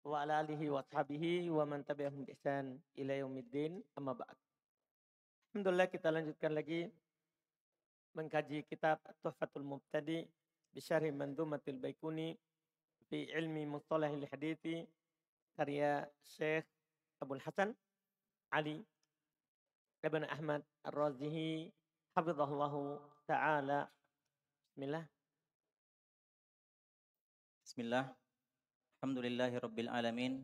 wa ala alihi wa ashabihi wa man tabi'ahum bi ihsan ila yaumiddin, amma ba'd. Alhamdulillah, kita lanjutkan lagi mengkaji kitab Tuhfatul Mubtadi bi syarhi Manzumatil Baikuni fi ilmi mustalahil hadithi karya Syekh Abdul Hasan Ali Ibn Ahmad Ar-Razihi hafizahullahu taala. Bismillah. Bismillah. Alhamdulillahi Rabbil Alamin.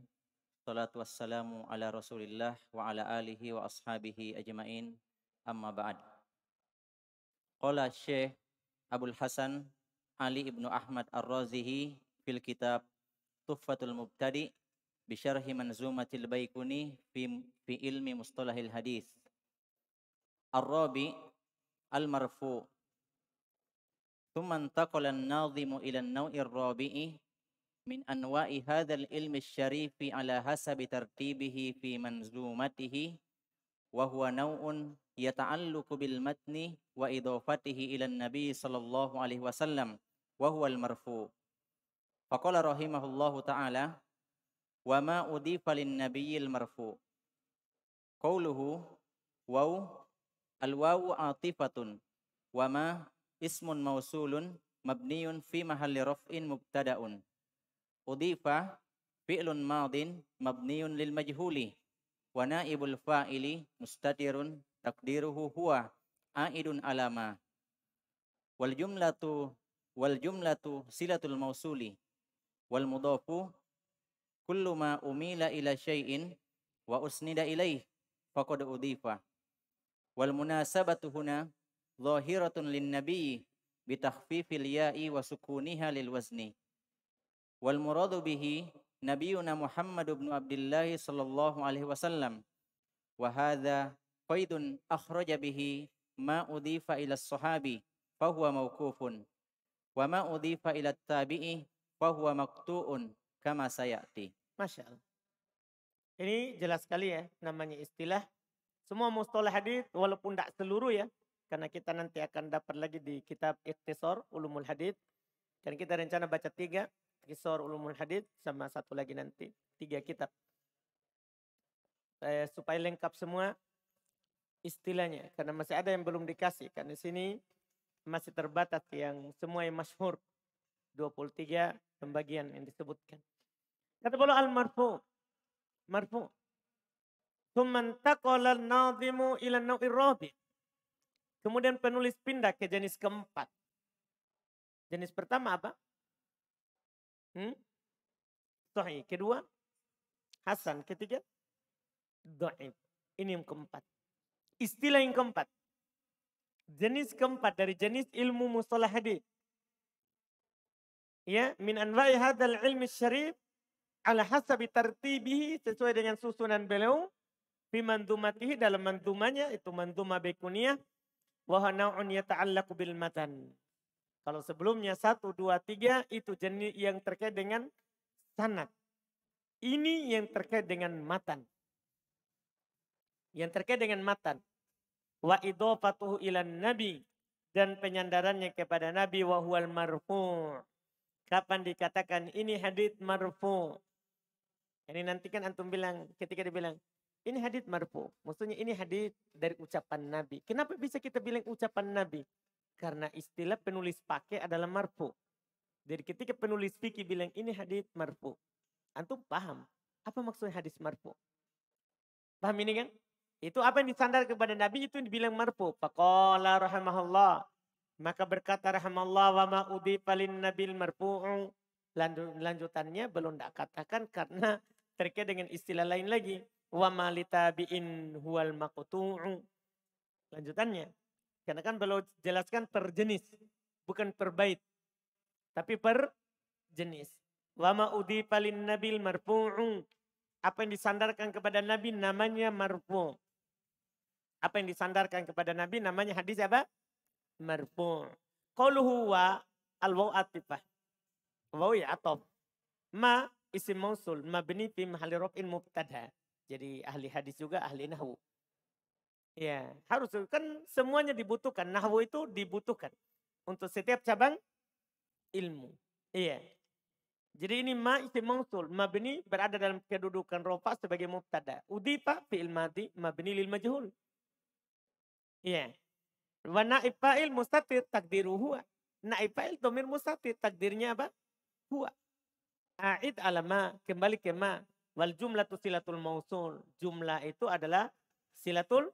Salatu wassalamu ala Rasulillah wa ala alihi wa ashabihi ajma'in. Amma ba'd. Qala Syekh Abdul Hasan Ali ibnu Ahmad Ar-Razihi fil kitab Tuhfatul Mubtadi bi syarhi Manzumatil Baikuni fi ilmi mustalahil hadis. Ar-Rabi al-marfu. Thumma intaqala an-nadhimu ila an-naw'i ar-rabi'i min anwa'i hadzal ilmi syarifi ala hasabi tartibihi fi manzumatihi wa huwa naw'un yata'alluqu bil matni wa idafatihi ila an-nabi sallallahu alaihi wasallam wa huwa al-marfu. Faqala rahimahullahu ta'ala wa ma udifa lin nabiyil marfu. Qauluhu waw al-wawu atifatun wa ma ismun mausulun mabniyun fi mahalli raf'in mubtada'un. Udifa fi'lun madin mabniyun lil majhuli wa naibul fa'ili mustatirun takdiruhu huwa aidun alama wal jumlatu silatul mausuli wal mudafu kullu ma umila ila syai'in wa usnida ilaih faqad udifa wal munasabatu huna zahiratun lin nabiyyi bi takhfifil ya'i wa sukuniha lil wazni. Wal muradu bihi nabiyuna Muhammad ibn Abdullah sallallahu alaihi wasallam wa hadza qaidun akhraja bihi ma udifa ila as-sahabi fa huwa mauqufun wa ma udifa ila at-tabi'i fa huwa maqtu'un kama sayati. Masya Allah. Ini jelas sekali ya, namanya istilah. Semua mustalah hadis walaupun tidak seluruh ya, karena kita nanti akan dapat lagi di kitab Ikhtisar Ulumul Hadis. Dan kita rencana baca 3, Ikhtisar Ulumul Hadis sama satu lagi nanti, 3 kitab. Supaya lengkap semua istilahnya, karena masih ada yang belum dikasih. Karena di sini masih terbatas yang semua yang masyhur. 23 pembagian yang disebutkan. Kata beliau al-marfu. Marfu. Tsumma intaqala an-nadhimu ila an-naw'ir rabi'. Kemudian penulis pindah ke jenis keempat. Jenis pertama apa? Sahih. Kedua, hasan. Ketiga, dhaif. Ini yang keempat. Istilah yang keempat. Jenis keempat dari jenis ilmu mustalah hadis. Ya, min anwa'i hadzal ilmi syarif ala hasabi tartibihi, sesuai dengan susunan beliau fi manzumatihi, dalam manzumanya, itu manzumah baikuniyah, wa naw'un yata'allaqu bil matan. Kalau sebelumnya 1, 2, 3 itu jenis yang terkait dengan sanad. Ini yang terkait dengan matan. Yang terkait dengan matan. Wa idhafatuhu ilan nabi, dan penyandarannya kepada nabi, wa huwal marfu'. Kapan dikatakan ini hadits marfu'? Ini nanti kan antum bilang, ketika dibilang ini hadits marfu', maksudnya ini hadits dari ucapan nabi. Kenapa bisa kita bilang ucapan nabi? Karena istilah penulis pakai adalah marfu'. Jadi ketika penulis fikih bilang ini hadits marfu', antum paham apa maksudnya hadis marfu'? Paham ini kan? Itu apa yang disandar kepada nabi itu dibilang marfu'. Faqala rahimahullah, maka berkata rahimahullah, wa ma udhifa lin nabil marfu'u. Lanjutannya belum tak katakan karena terkait dengan istilah lain lagi. Wa ma litabi'in huwal maqtu'u. Lanjutannya. Karena kan belum jelaskan per jenis. Bukan per bait. Tapi per jenis. Wa ma udhifa lin nabil marfu'u. Apa yang disandarkan kepada nabi namanya marfu'. Apa yang disandarkan kepada nabi namanya hadis apa? Marfu'. Qauluhu wa al-waw atifah. Waw ya ataf. Ma isim mausul mabni fi mahalli raf'in mubtada. Jadi ahli hadis juga ahli nahwu. Ya, harus kan semuanya dibutuhkan. Nahwu itu dibutuhkan untuk setiap cabang ilmu. Iya. Jadi ini ma isim mausul, mabni berada dalam kedudukan rofa sebagai mubtada. Udifa fi'il madhi mabni lil majhul. Iya. Wa naib fa'il mustatir takdiru huwa. Naib fa'il dhamir mustatir takdirnya apa? Huwa. A'id ala ma, kembali ke ma. Wal jumlatu silatul mausul. Jumlah itu adalah silatul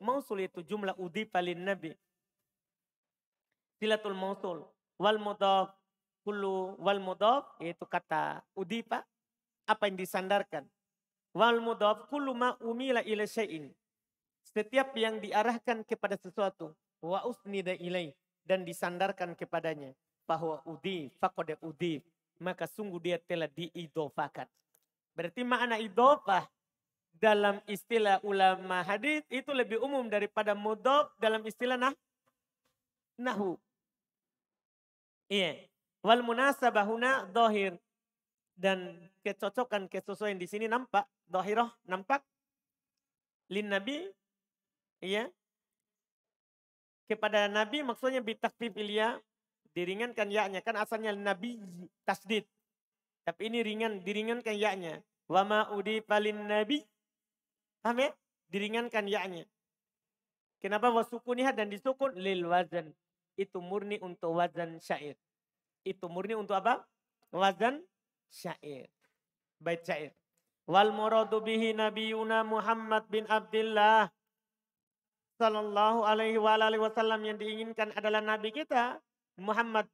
mausul, itu jumlah udifa lin nabi. Silatul mausul. Wal mudhaf kullu wal mudhaf yaitu kata udifa, apa yang disandarkan. Wal mudhaf kullu ma umila ila syai'in. Setiap yang diarahkan kepada sesuatu. Wa usnida ilaih, dan disandarkan kepadanya. Bahwa udif, faqad udif, maka sungguh dia telah diidofakan. Berarti makna idofah dalam istilah ulama hadis itu lebih umum daripada mudhaf dalam istilah nahwu. Iya. Wal munasabah huna dhahir, dan kecocokan kesesuaian di sini nampak dhahirah, nampak lin nabi, iya, kepada nabi, maksudnya bitakfif ilya, diringankan ya-nya, kan asalnya nabi tasdid, tapi ini diringankan ya-nya. Wa ma udifa lin nabi, paham ya? Diringankan ya-nya. Kenapa wasukuniha, dan disukun lil wazan, itu murni untuk wazan syair. Itu murni untuk apa? Wazan syair. Bait syair. Wal muradu bihi nabiyuna Muhammad bin Abdullah sallallahu alaihi wa alihi wasallam, yang diinginkan adalah nabi kita Muhammad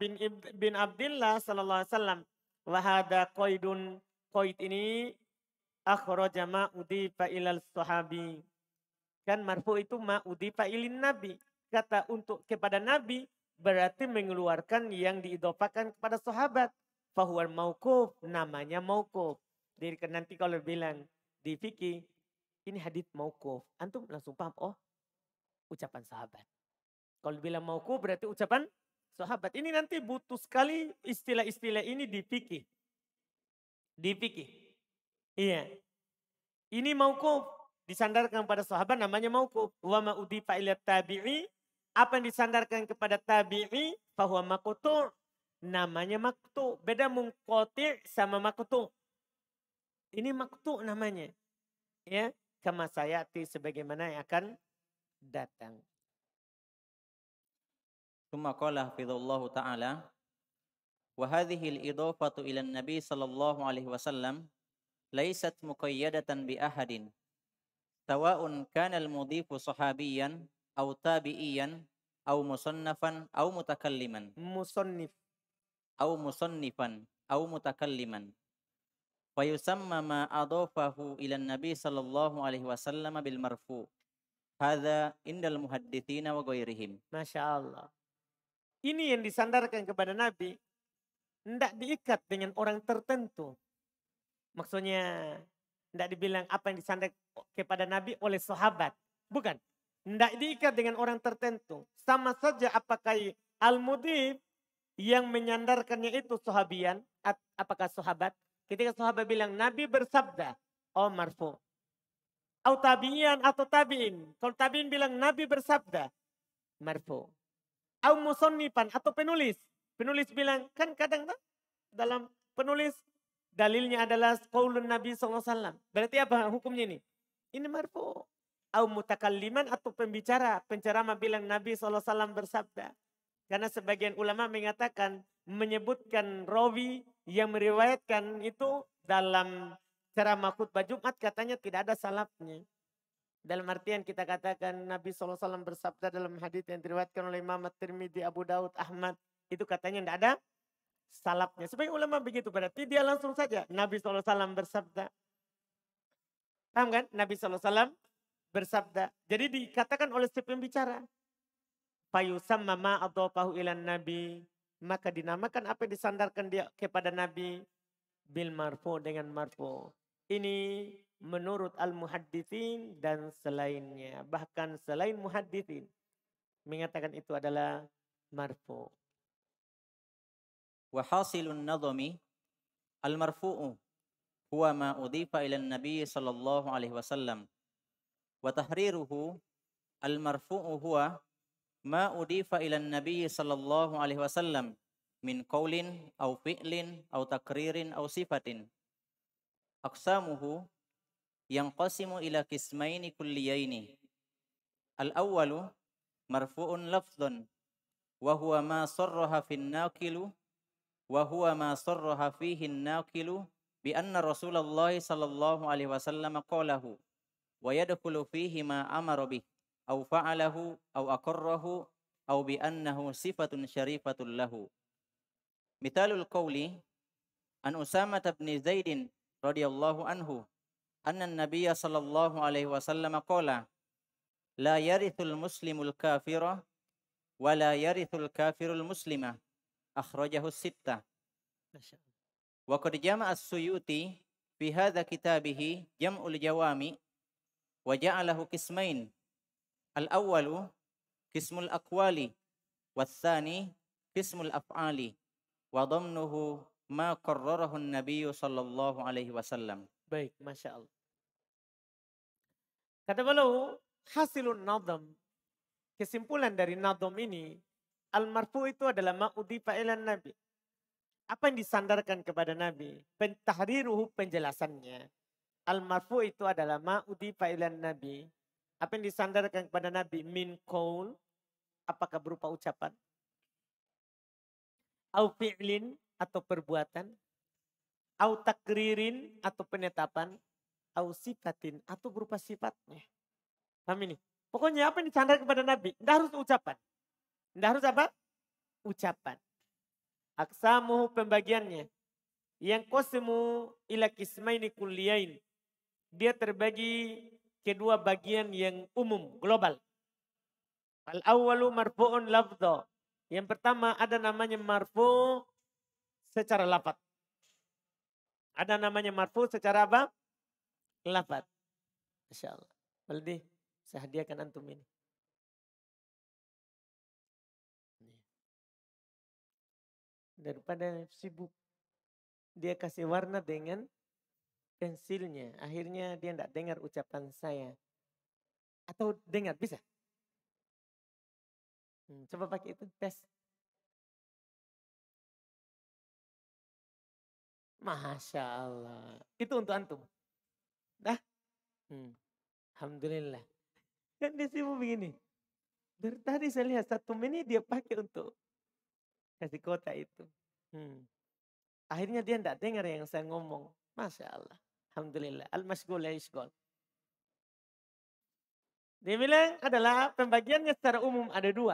bin Abdullah sallallahu alaihi wasallam. Wa hadza qaidun, qaid ini akhraja ma udifa ilal sahabi. Kan marfu itu ma udifa ilin nabi. Kata untuk kepada nabi berarti mengeluarkan yang diidofakan kepada sahabat. Fahuwal mauquf, namanya mauquf. Jadi nanti kalau bilang di fikih ini hadits mauquf, antum langsung paham, oh ucapan sahabat. Kalau bilang mauquf berarti ucapan sahabat. Ini nanti butuh sekali istilah-istilah ini di fikih. Di fikih. Iya. Ini mauquf, disandarkan pada sahabat namanya mauquf. Wa ma udifa ila tabi'i, apa yang disandarkan kepada tabi'i, fahuwa maqtu', namanya maqtu'. Beda munqati' sama maqtu'. Ini maqtu' namanya. Ya, kama sayati, sebagaimana yang akan datang. Tsumma qala hafizallahu ta'ala, wa hadhihi al-idafatu ila an-nabi sallallahu alaihi wasallam laysat muqayyadatan bi ahadin, sawa'un kana al-mudhifu sahabiyan aw tabi'iyan aw musannafan aw mutakalliman. Musannif. Aw musannifan aw mutakalliman. Fa yusamma ma adafahu ila an-nabi sallallahu alaihi wasallam bil marfu'. Hadza indal muhadditsina wa ghairihim. Masya Allah. Ini yang disandarkan kepada Nabi, tidak diikat dengan orang tertentu. Maksudnya tidak dibilang apa yang disandarkan kepada Nabi oleh sahabat. Bukan. Tidak diikat dengan orang tertentu. Sama saja apakah al-mudhif yang menyandarkannya itu sahabian, apakah sahabat. Ketika sahabat bilang Nabi bersabda, oh marfu. Atau tabi'in atau tabi'in. Kalau tabi'in bilang Nabi bersabda, marfu. Au musannifan atau penulis. Penulis bilang, kan kadang dalam penulis dalilnya adalah qaulun Nabi SAW. Berarti apa hukumnya ini? Ini marfu. Au mutakalliman atau pembicara. Penceramah bilang Nabi SAW bersabda. Karena sebagian ulama mengatakan, menyebutkan rawi yang meriwayatkan itu dalam ceramah khutbah Jumat katanya tidak ada salafnya. Dalam artian kita katakan Nabi SAW bersabda dalam hadits yang diriwayatkan oleh Imam At-Tirmidzi, Abu Daud, Ahmad. Itu katanya tidak ada salafnya. Sebagai ulama begitu, berarti dia langsung saja Nabi SAW bersabda. Paham kan? Nabi SAW bersabda. Jadi dikatakan oleh si pembicara. Fayusamma ma adhafahu ilan nabi. Maka dinamakan apa yang disandarkan dia kepada Nabi. Bil marfu, dengan marfu. Ini menurut al-muhadditsin dan selainnya. Bahkan selain muhadditsin mengatakan itu adalah marfu. Wa hasilun nadhami al-marfu'u huwa ma udhifa ila an-nabi sallallahu alaihi wasallam. Wa tahriruhu al-marfu'u huwa ma udhifa ila an-nabi sallallahu alaihi wasallam min qaulin aw fi'lin aw takririn aw sifatin. Aqsamuhu yanqasimu ila qismaini kulliyaini. Al-awwalu marfu'un lafdhan wa huwa ma sarraha fin naqilu wa huwa ma sarraha fihi an-naqilu bi anna Rasulullah sallallahu alaihi wasallam qalahu wa yadkhulu fihi ma amara bih aw fa'alahu aw aqarrahu aw bi annahu sifatun syarifatun lahu. Mithalul qawli an Usamah bin Zaid radhiyallahu anhu anna an-nabiy sallallahu alaihi wasallam qala la yarithul muslimul kafira wa la yarithul kafirul muslima. Akhrajahu sittah. Wa qad jama'a as-Suyuti fi hadha kitabihi jam'ul jawami wa ja'alahu qismain. Al-awwalu qismul aqwali watsani qismul af'ali wa dhamnuhu ma qarrarahu an-nabiy sallallahu alaihi wasallam. Baik, Masya Allah. Kata beliau, hasilun nadam, kesimpulan dari nadam ini, al-marfu itu adalah ma'udhifa ilan nabi. Apa yang disandarkan kepada Nabi? Pentahriruhu, penjelasannya. Al-marfu itu adalah ma'udhifa ilan nabi. Apa yang disandarkan kepada Nabi? Min qaul, apakah berupa ucapan? Au fi'lin, atau perbuatan. Au takririn, atau penetapan. Au sifatin, atau berupa sifatnya. Paham ini? Pokoknya apa yang disandarkan kepada Nabi? Tidak harus ucapan. Tidak harus apa? Ucapan. Aksamuhu, pembagiannya. Yang qasmu ila qismaini kulliyain. Dia terbagi kedua bagian yang umum, global. Al-awwalu marfu'un lafdha. Yang pertama ada namanya marfu' secara lafaz. Ada namanya marfu' secara apa? Lafaz. Masya Allah. Baldi, saya hadiahkan antum ini. Daripada sibuk, dia kasih warna dengan pensilnya. Akhirnya dia tidak dengar ucapan saya. Atau dengar, bisa? Coba pakai itu, tes. Masya Allah. Itu untuk antum. Dah? Alhamdulillah. Kan dia sibuk begini. Dari tadi saya lihat 1 menit dia pakai untuk kasih kotak itu. Akhirnya dia tidak dengar yang saya ngomong. Masya Allah. Alhamdulillah. Al-masghul la yashghal. Dia bilang adalah pembagiannya secara umum ada 2.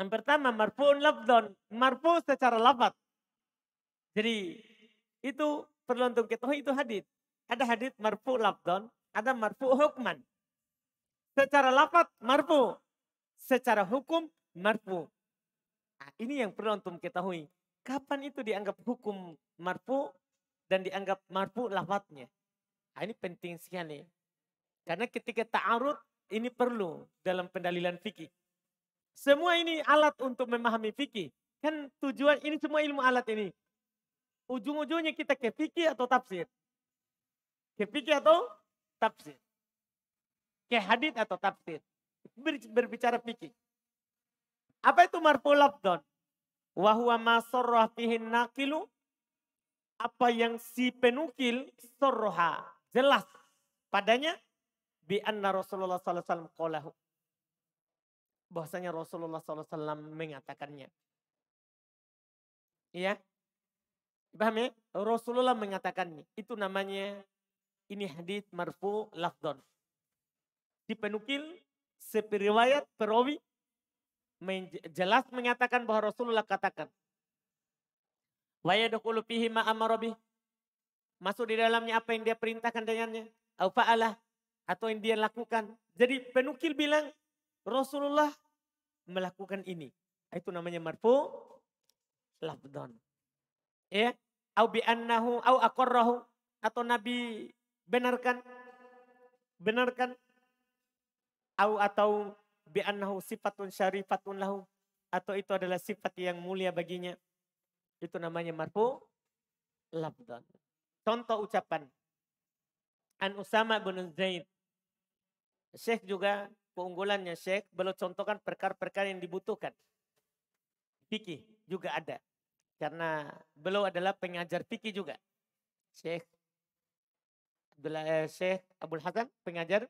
Yang pertama marfu'un lafdhan. Marfu' secara lafaz. Jadi itu perlu untuk ketahui itu hadits. Ada hadits marfu' lafdhan. Ada marfu' hukman. Secara lafaz marfu'. Secara hukum marfu'. Nah, ini yang perlu untuk ketahui. Kapan itu dianggap hukum marfu' dan dianggap marfu' lafadznya. Nah, ini penting sekali. Karena ketika ta'arud ini perlu dalam pendalilan fikih. Semua ini alat untuk memahami fikih. Kan tujuan ini semua ilmu alat ini. Ujung-ujungnya kita ke fikih atau tafsir. Ke fikih atau tafsir. Ke hadits atau tafsir. Berbicara fikih. Apa itu marfu' lafdhan? Wa huwa ma sarrah fihi naqilu. Apa yang si penukil sarraha, jelas padanya bi anna Rasulullah sallallahu alaihi wasallam qalahu. Bahwasanya Rasulullah sallallahu alaihi wasallam mengatakannya. Iya? Paham ya? Rasulullah mengatakannya. Itu namanya ini hadits marfu' lafdhan. Si penukil, seperiwayat, perawi jelas mengatakan bahwa Rasulullah katakan. Wa yadkhulu fihi ma amara bih. Masuk di dalamnya apa yang dia perintahkan dengannya. Au fa'alah, atau yang dia lakukan. Jadi penukil bilang Rasulullah melakukan ini. Itu namanya marfu' lafdhan. Ya, au bi annahu au aqarrahu, atau Nabi benarkan atau bi annahu sifatun syarifatun lahu, atau itu adalah sifat yang mulia baginya. Itu namanya marfu' lafdhan. Contoh ucapan an Usamah bin Zaid. Syekh juga keunggulannya Syekh beliau contohkan perkara-perkara yang dibutuhkan fikih. juga ada. Karena beliau adalah pengajar fikih juga. Syekh Abdul Hasan pengajar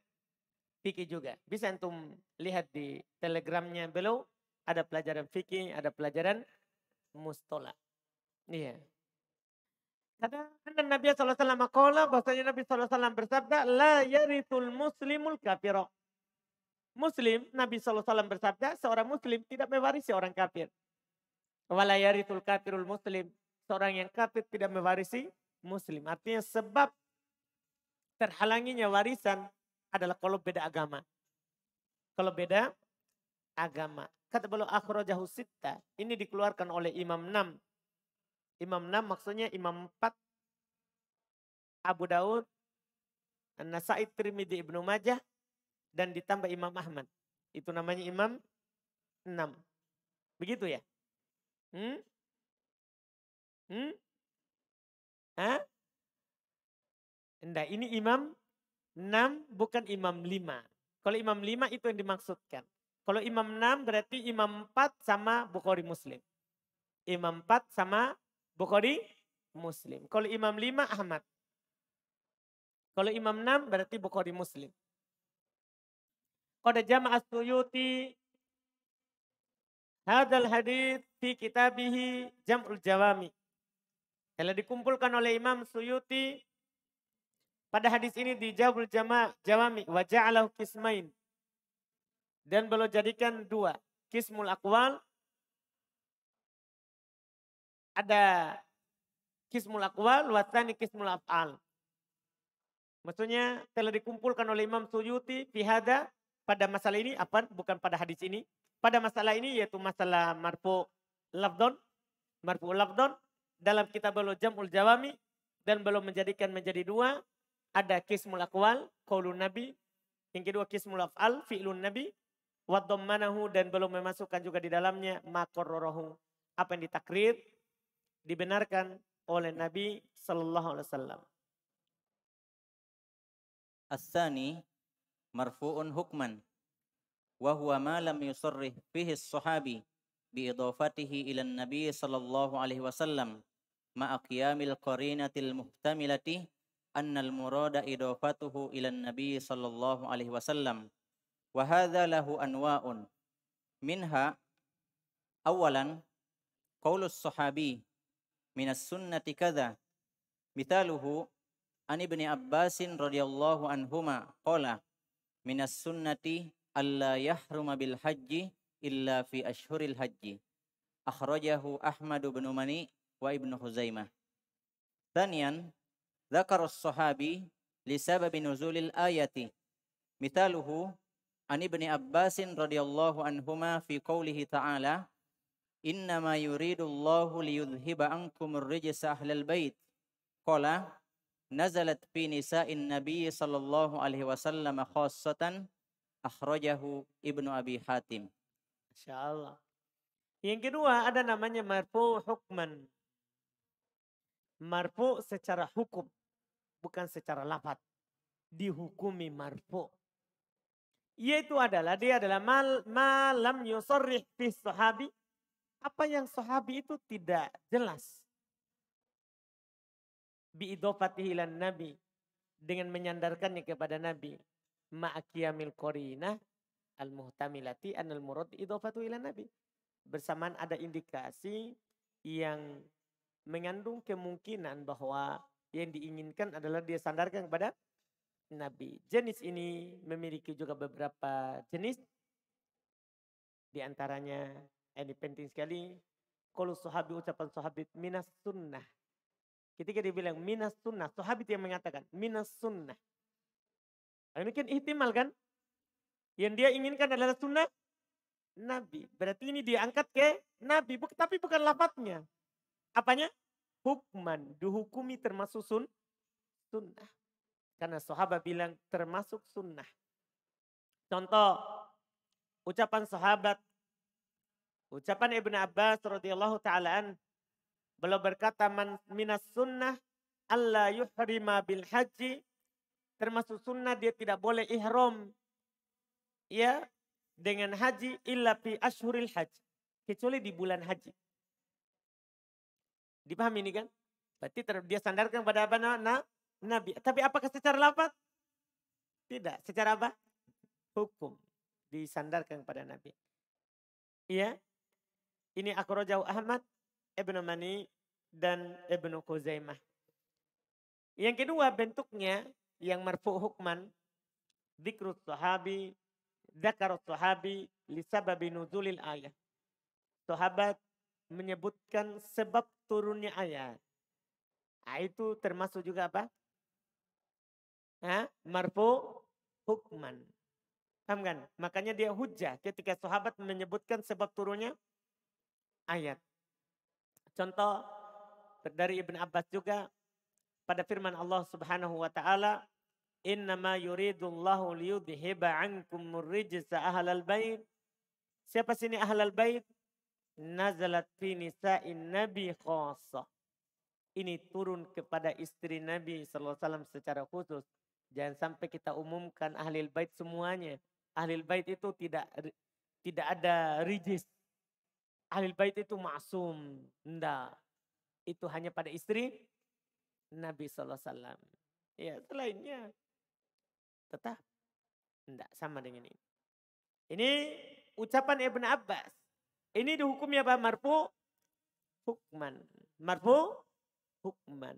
fikih juga. Bisa antum lihat di telegramnya beliau. Ada pelajaran fikih, ada pelajaran mustola. Iya. Karena Nabi SAW qala, bahasanya Nabi SAW bersabda, la yarithul muslimul kafiro. Muslim, Nabi SAW bersabda, seorang muslim tidak mewarisi orang kafir. Wala yarithul kafirul muslim. Seorang yang kafir tidak mewarisi muslim. Artinya sebab terhalanginya warisan adalah kalau beda agama. Kalau beda agama. Kata beliau akhrajahu sitta. Ini dikeluarkan oleh Imam 6. Imam 6 maksudnya Imam 4. Abu Daud, An-Nasai, Tirmidzi, Ibnu Majah. Dan ditambah Imam Ahmad. Itu namanya Imam 6. Begitu ya? Hah? Enggak, ini Imam 6 bukan Imam 5. Kalau Imam 5 itu yang dimaksudkan. Kalau Imam 6 berarti Imam 4 sama Bukhari Muslim. Imam 4 sama Bukhari Muslim. Kalau Imam 5 Ahmad. Kalau Imam 6 berarti Bukhari Muslim. Qad jama'a As-Suyuti hadal hadits fi kitabihi Jam'ul Jawami. Telah dikumpulkan oleh Imam Suyuti pada hadis ini di Jam'ul Jawami wa ja'alahu qismain. Dan beliau jadikan dua. Qismul aqwal. Ada qismul aqwal wa tsani qismul af'al. Maksudnya telah dikumpulkan oleh Imam Suyuti pihada pada masalah ini, apa? Bukan pada hadis ini. Pada masalah ini yaitu masalah marfu lafdon. Marfu lafdon dalam kitab beliau Jam'ul Jawami. Dan belum menjadikan menjadi dua. Ada qismul aqwal, qaulun nabi. Yang kedua qismul af'al, fi'lun nabi. Waddammanahu dan belum memasukkan juga di dalamnya maqarrarahu. Apa yang ditakrir, dibenarkan oleh Nabi sallallahu alaihi wasallam. As-sani marfu'un hukman wa huwa ma lam yusarrih fihi as-sahabi bi idafatihi ila an-nabi sallallahu alaihi wasallam ma'a qiyamil qarinatil muhtamilati anna al-murada idafatuhu ila an-nabi sallallahu alaihi wasallam. Wa hadza lahu anwa'un minha awalan qaulus sahabi minas sunnati kadza mithaluhu an ibni Abbasin radhiyallahu anhuma qala minas sunnati alla yahruma bil haji illa fi ashhuril haji akhrajahu Ahmad bin Mani wa Ibnu Huzaimah. Thaniyan dzakara as-sahabi li sababi nuzulil ayati mithaluhu an ibni Abbasin radhiyallahu anhuma fi qoulihi ta'ala innama yuridullahu liyudhhiba ankumur rijsa ahlal bait qala nazalat fi nisa'in nabiy sallallahu alaihi wasallam khassatan akhrajahu Ibnu Abi Hatim. Masyaallah. Yang kedua ada namanya marfu hukman. Marfu secara hukum, bukan secara lafaz. Dihukumi marfu. Yaitu adalah dia adalah malam yusarrih fi sahabi. Apa yang sahabi itu tidak jelas. Biidofatihi ilan nabi. Dengan menyandarkannya kepada nabi. Ma'akiyamil qarinah al-muhtamilati anal murad idofatu ilan nabi. Bersamaan ada indikasi yang mengandung kemungkinan bahwa yang diinginkan adalah dia sandarkan kepada Nabi. Jenis ini memiliki juga beberapa jenis. Di antaranya, ini penting sekali. Kalau sahabi ucapan sahabat minas sunnah. Ketika dia bilang minas sunnah, sahabat yang mengatakan minas sunnah. Ini kan ihtimal kan? Yang dia inginkan adalah sunnah Nabi. Berarti ini diangkat ke Nabi, tapi bukan lafadznya. Apanya? Hukman, dihukumi termasuk sunnah. Karena sahabat bilang termasuk sunnah. Contoh, ucapan sahabat, ucapan Ibnu Abbas radhiyallahu ta'ala beliau berkata minas sunnah alla yuhrima bil haji, termasuk sunnah dia tidak boleh ihram ya dengan haji illa fi ashhuril haji, kecuali di bulan haji. Dipahami ini kan? Berarti dia sandarkan pada apa? Nabi. Tapi apakah secara lafaz? Tidak. Secara apa? Hukum. Disandarkan pada Nabi. Iya. Ini akhrajahu Ahmad, Ibnu Mani, dan Ibnu Khuzaimah. Yang kedua bentuknya yang marfu hukman, dzikrus sahabi, dzakarus sahabi li sababi nuzulil ayat. Sahabat menyebutkan sebab turunnya ayat. Nah, itu termasuk juga apa? Marfu hukman. Paham kan? Makanya dia hujah ketika sahabat menyebutkan sebab turunnya ayat. Contoh dari Ibn Abbas juga pada firman Allah Subhanahu wa taala, "Innama yuridullahu liyudhiba ankumur rijsa ahlal bait." Siapa sini ahlal bait? Nazalat fi nisa'in nabi khassa. Ini turun kepada istri Nabi sallallahu alaihi wasallam secara khusus. Jangan sampai kita umumkan ahlul bait semuanya. Ahlul bait itu tidak ada rijis. Ahlul bait itu maksum. Enggak. Itu hanya pada istri Nabi sallallahu alaihi wasallam. Ya, selainnya tetap enggak sama dengan ini. Ini ucapan Ibn Abbas. Ini dihukumnya apa? Marfu hukman. Marfu hukman.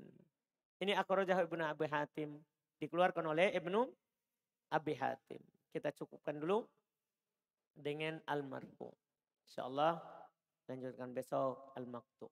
Ini akhrajahu Ibnu Abi Hatim. Dikeluarkan oleh Ibnu Abi Hatim. Kita cukupkan dulu dengan al-marfu. Insyaallah lanjutkan besok al-maktub.